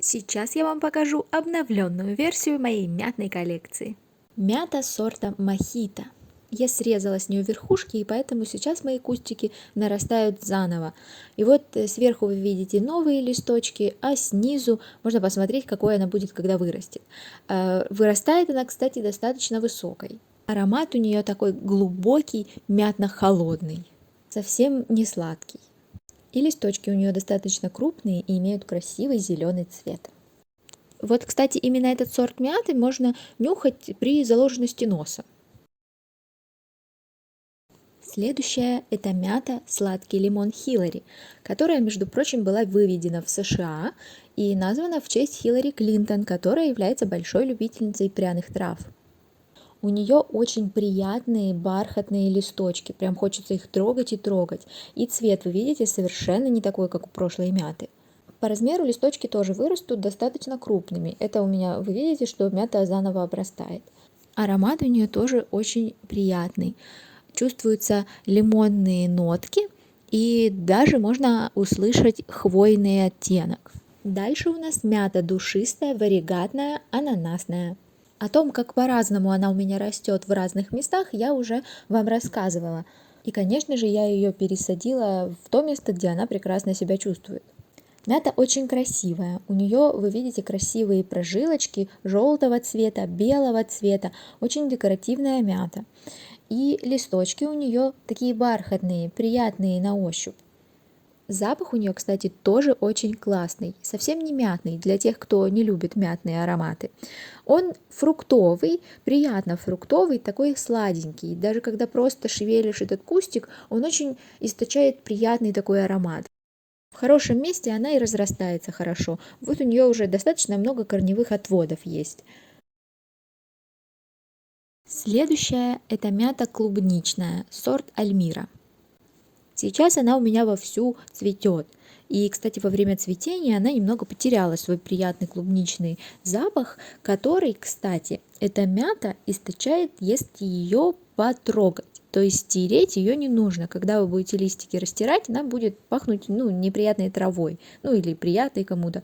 Сейчас я вам покажу обновленную версию моей мятной коллекции. Мята сорта Мохито. Я срезала с нее верхушки, и поэтому сейчас мои кустики нарастают заново. И вот сверху вы видите новые листочки, а снизу можно посмотреть, какой она будет, когда вырастет. Вырастает она, кстати, достаточно высокой. Аромат у нее такой глубокий, мятно-холодный, совсем не сладкий. И листочки у нее достаточно крупные и имеют красивый зеленый цвет. Вот, кстати, именно этот сорт мяты можно нюхать при заложенности носа. Следующая – это мята сладкий лимон Хиллари, которая, между прочим, была выведена в США и названа в честь Хиллари Клинтон, которая является большой любительницей пряных трав. У нее очень приятные бархатные листочки, прям хочется их трогать и трогать. И цвет, вы видите, совершенно не такой, как у прошлой мяты. По размеру листочки тоже вырастут достаточно крупными. Это у меня, вы видите, что мята заново обрастает. Аромат у нее тоже очень приятный. Чувствуются лимонные нотки и даже можно услышать хвойный оттенок. Дальше у нас мята душистая, варигатная, ананасная. О том, как по-разному она у меня растет в разных местах, я уже вам рассказывала. И, конечно же, я ее пересадила в то место, где она прекрасно себя чувствует. Мята очень красивая. У нее, вы видите, красивые прожилочки желтого цвета, белого цвета. Очень декоративная мята. И листочки у нее такие бархатные, приятные на ощупь. Запах у нее, кстати, тоже очень классный, совсем не мятный для тех, кто не любит мятные ароматы. Он фруктовый, приятно фруктовый, такой сладенький. Даже когда просто шевелишь этот кустик, он очень источает приятный такой аромат. В хорошем месте она и разрастается хорошо. Вот у нее уже достаточно много корневых отводов есть. Следующая – это мята клубничная, сорт Альмира. Сейчас она у меня вовсю цветет. И, кстати, во время цветения она немного потеряла свой приятный клубничный запах, который, кстати, эта мята источает, если ее потрогать. То есть стереть ее не нужно. Когда вы будете листики растирать, она будет пахнуть неприятной травой, или приятной кому-то.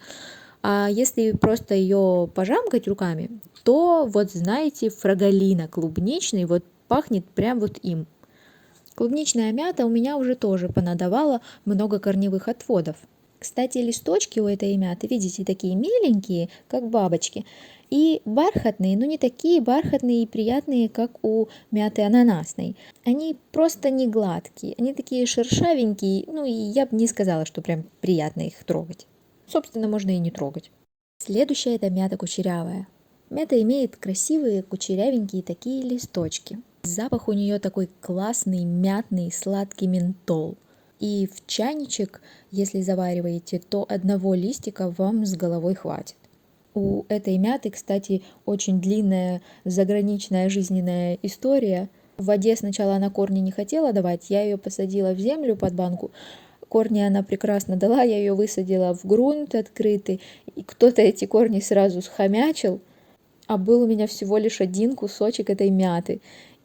А если просто ее пожамкать руками, то вот знаете, фраголина клубничный вот пахнет прям вот им. Клубничная мята у меня уже тоже понадавала много корневых отводов. Кстати, листочки у этой мяты, видите, такие миленькие, как бабочки, и бархатные, но не такие бархатные и приятные, как у мяты ананасной. Они просто не гладкие, они такие шершавенькие, и я бы не сказала, что прям приятно их трогать. Собственно, можно и не трогать. Следующая – это мята кучерявая. Мята имеет красивые кучерявенькие такие листочки. Запах у нее такой классный, мятный, сладкий ментол. И в чайничек, если завариваете, то одного листика вам с головой хватит. У этой мяты, кстати, очень длинная заграничная жизненная история. В воде сначала она корни не хотела давать, я ее посадила в землю под банку. Корни она прекрасно дала, я ее высадила в грунт открытый, и кто-то эти корни сразу схомячил, а был у меня всего лишь один кусочек этой мяты.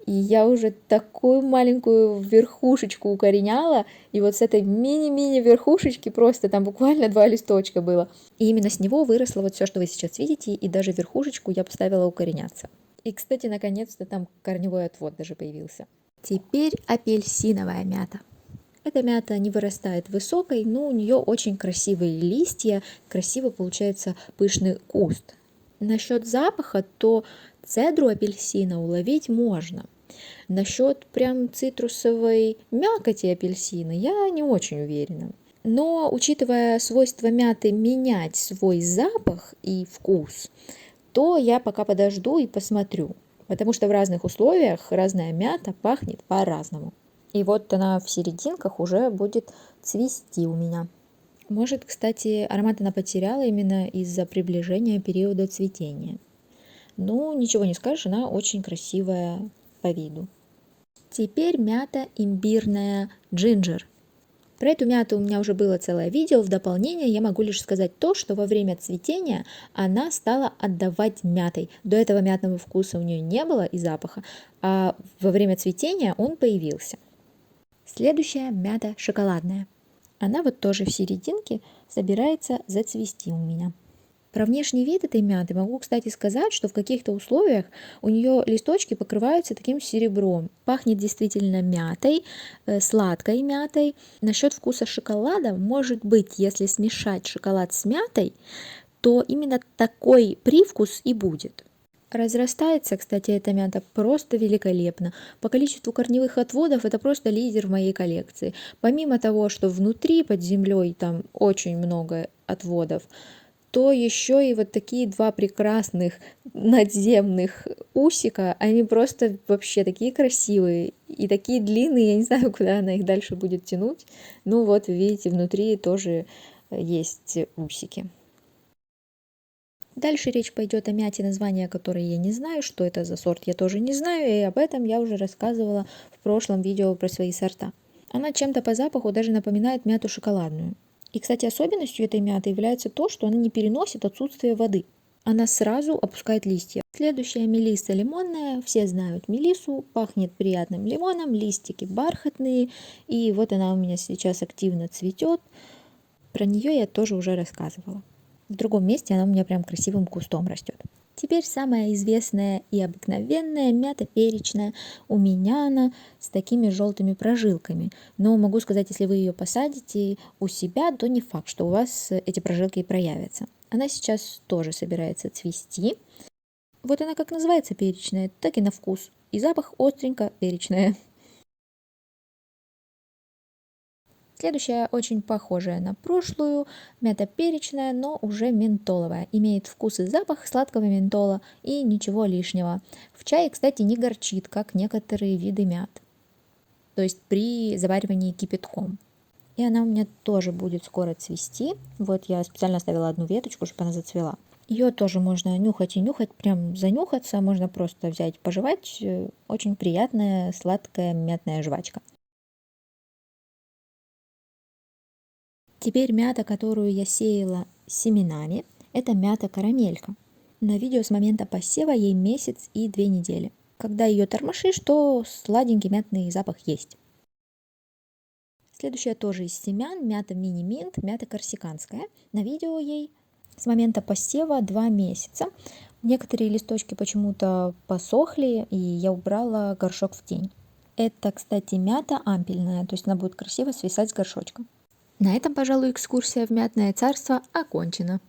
И я уже такую маленькую верхушечку укореняла, и вот с этой мини-мини верхушечки просто там буквально 2 листочка было. И именно с него выросло вот все, что вы сейчас видите, и даже верхушечку я поставила укореняться. И, кстати, наконец-то там корневой отвод даже появился. Теперь апельсиновая мята. Эта мята не вырастает высокой, но у нее очень красивые листья, красиво получается пышный куст. Насчет запаха, то цедру апельсина уловить можно. Насчет прям цитрусовой мякоти апельсина я не очень уверена. Но учитывая свойства мяты менять свой запах и вкус, то я пока подожду и посмотрю. Потому что в разных условиях разная мята пахнет по-разному. И вот она в серединках уже будет цвести у меня. Может, кстати, аромат она потеряла именно из-за приближения периода цветения. Ничего не скажешь, она очень красивая по виду. Теперь мята имбирная джинджер. Про эту мяту у меня уже было целое видео. В дополнение я могу лишь сказать то, что во время цветения она стала отдавать мятой. До этого мятного вкуса у нее не было и запаха, а во время цветения он появился. Следующая мята шоколадная. Она вот тоже в серединке собирается зацвести у меня. Про внешний вид этой мяты могу, кстати, сказать, что в каких-то условиях у нее листочки покрываются таким серебром. Пахнет действительно мятой, сладкой мятой. Насчет вкуса шоколада, может быть, если смешать шоколад с мятой, то именно такой привкус и будет. Разрастается, кстати, эта мята просто великолепно. По количеству корневых отводов это просто лидер в моей коллекции. Помимо того, что внутри под землей там очень много отводов, то еще и вот такие два прекрасных надземных усика, они просто вообще такие красивые и такие длинные, я не знаю, куда она их дальше будет тянуть. Ну вот, видите, внутри тоже есть усики. Дальше речь пойдет о мяте, название которой я не знаю, что это за сорт, я тоже не знаю, и об этом я уже рассказывала в прошлом видео про свои сорта. Она чем-то по запаху даже напоминает мяту шоколадную. И, кстати, особенностью этой мяты является то, что она не переносит отсутствие воды. Она сразу опускает листья. Следующая мелисса лимонная, все знают мелиссу, пахнет приятным лимоном, листики бархатные, и вот она у меня сейчас активно цветет. Про нее я тоже уже рассказывала. В другом месте она у меня прям красивым кустом растет. Теперь самая известная и обыкновенная мята перечная. У меня она с такими желтыми прожилками. Но могу сказать, если вы ее посадите у себя, то не факт, что у вас эти прожилки и проявятся. Она сейчас тоже собирается цвести. Вот она как называется перечная, так и на вкус. И запах остренько перечная. Следующая очень похожая на прошлую, мята перечная, но уже ментоловая. Имеет вкус и запах сладкого ментола и ничего лишнего. В чае, кстати, не горчит, как некоторые виды мят. То есть при заваривании кипятком. И она у меня тоже будет скоро цвести. Вот я специально оставила одну веточку, чтобы она зацвела. Ее тоже можно нюхать и нюхать, прям занюхаться. Можно просто взять, пожевать. Очень приятная сладкая мятная жвачка. Теперь мята, которую я сеяла семенами, это мята карамелька. На видео с момента посева ей месяц и 2 недели. Когда ее тормошишь, то сладенький мятный запах есть. Следующая тоже из семян, мята мини-минт, мята корсиканская. На видео ей с момента посева 2 месяца. Некоторые листочки почему-то посохли, и я убрала горшок в тень. Это, кстати, мята ампельная, то есть она будет красиво свисать с горшочка. На этом, пожалуй, экскурсия в мятное царство окончена.